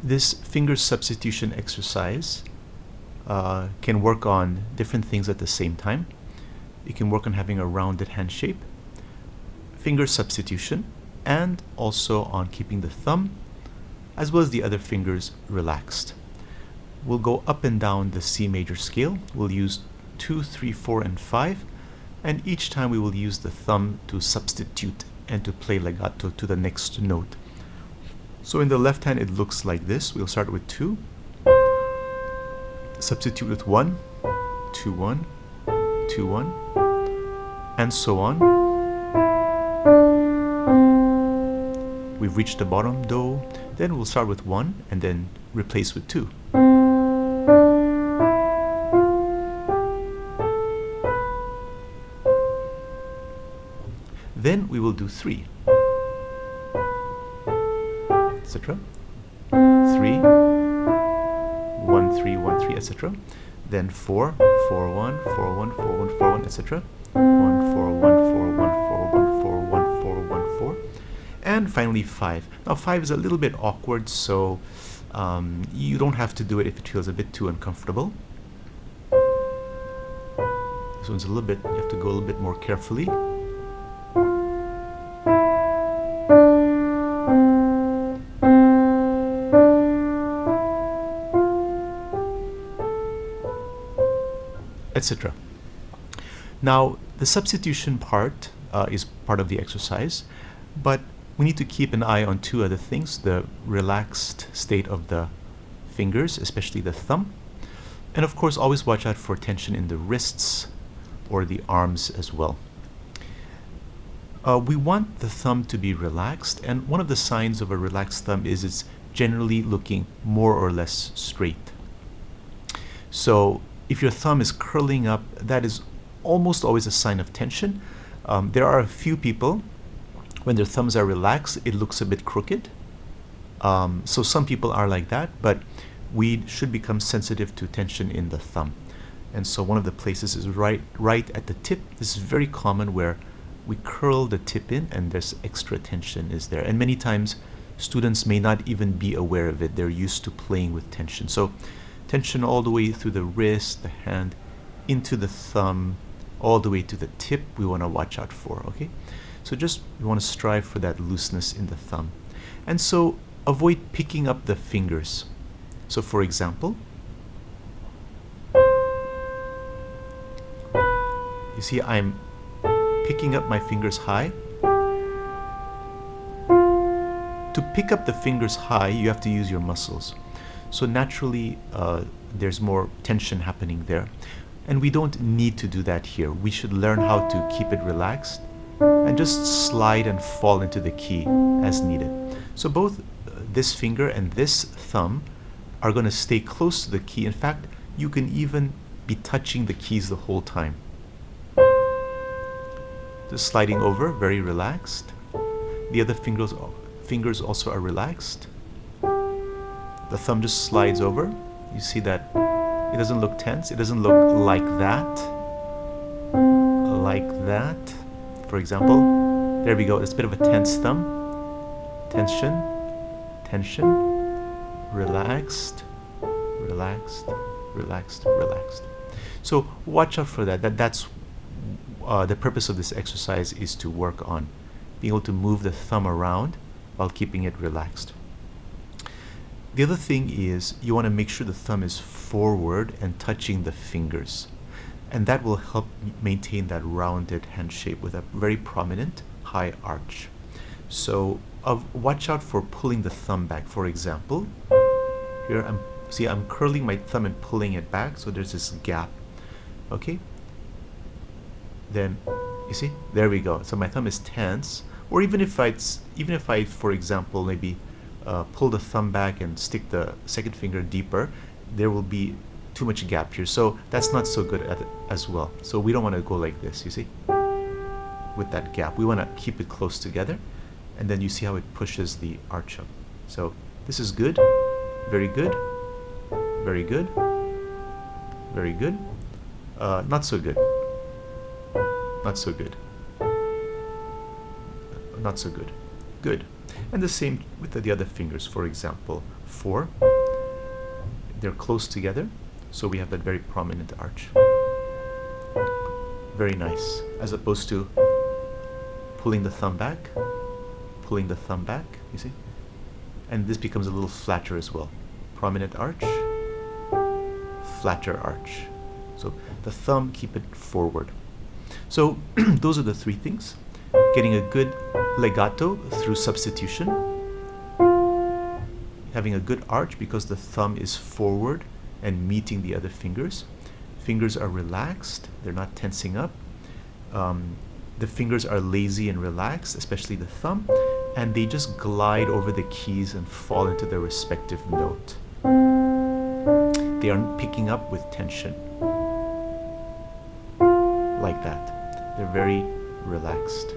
This finger substitution exercise can work on different things at the same time. It can work on having a rounded hand shape, finger substitution, and also on keeping the thumb as well as the other fingers relaxed. We'll go up and down the C major scale. We'll use 2, 3, 4, and 5, and each time we will use the thumb to substitute and to play legato to the next note. So in the left hand it looks like this. We'll start with 2, substitute with 1, 2, 1, 2, 1, and so on. We've reached the bottom do. Then we'll start with 1 and then replace with 2. Then we will do 3, etc. 3, 1, 3, 1, 3, etc. Then 4, 4, 1, 4, 1, 4, 1, 4, 1, etc. 1, 4, 1, 4, 1, 4, 1, 4, 1, 4, 1, 4. And finally 5. Now 5 is a little bit awkward, so you don't have to do it if it feels a bit too uncomfortable. This one's a little bit, you have to go a little bit more carefully. Etc. Now the substitution part is part of the exercise, but we need to keep an eye on two other things: the relaxed state of the fingers, especially the thumb, and of course always watch out for tension in the wrists or the arms as well. We want the thumb to be relaxed, and one of the signs of a relaxed thumb is it's generally looking more or less straight. So if your thumb is curling up, that is almost always a sign of tension. There are a few people, when their thumbs are relaxed, it looks a bit crooked. So some people are like that, but we should become sensitive to tension in the thumb. And so one of the places is right at the tip. This is very common, where we curl the tip in and there's extra tension is there. And many times students may not even be aware of it. They're used to playing with tension. So tension all the way through the wrist, the hand, into the thumb, all the way to the tip, we want to watch out for, okay? So just, we want to strive for that looseness in the thumb. And so avoid picking up the fingers. So for example, you see I'm picking up my fingers high. To pick up the fingers high, you have to use your muscles. So naturally, there's more tension happening there. And we don't need to do that here. We should learn how to keep it relaxed and just slide and fall into the key as needed. So both this finger and this thumb are going to stay close to the key. In fact, you can even be touching the keys the whole time. Just sliding over, very relaxed. The other fingers also are relaxed. The thumb just slides over. You see that it doesn't look tense. It doesn't look like that. Like that. For example, there we go. It's a bit of a tense thumb. Tension, tension, relaxed, relaxed, relaxed, relaxed. So watch out for that. That's the purpose of this exercise, is to work on being able to move the thumb around while keeping it relaxed. The other thing is you want to make sure the thumb is forward and touching the fingers. And that will help maintain that rounded hand shape with a very prominent high arch. So watch out for pulling the thumb back. For example, here I'm curling my thumb and pulling it back, so there's this gap. Okay? Then you see, there we go. So my thumb is tense. Or even if I, for example, maybe pull the thumb back and stick the second finger deeper, there will be too much gap here. So that's not so good as well. So we don't want to go like this, you see, with that gap. We want to keep it close together, and then you see how it pushes the arch up. So this is good, very good, very good, very good, not so good, not so good, not so good, good. And the same with the other fingers. For example, 4, they're close together, so we have that very prominent arch. Very nice, as opposed to pulling the thumb back, pulling the thumb back, you see? And this becomes a little flatter as well. Prominent arch, flatter arch. So the thumb, keep it forward. So those are the 3 things. Getting a good legato through substitution. Having a good arch because the thumb is forward and meeting the other fingers. Fingers are relaxed, they're not tensing up. The fingers are lazy and relaxed, especially the thumb, and they just glide over the keys and fall into their respective note. They aren't picking up with tension. Like that. They're very relaxed.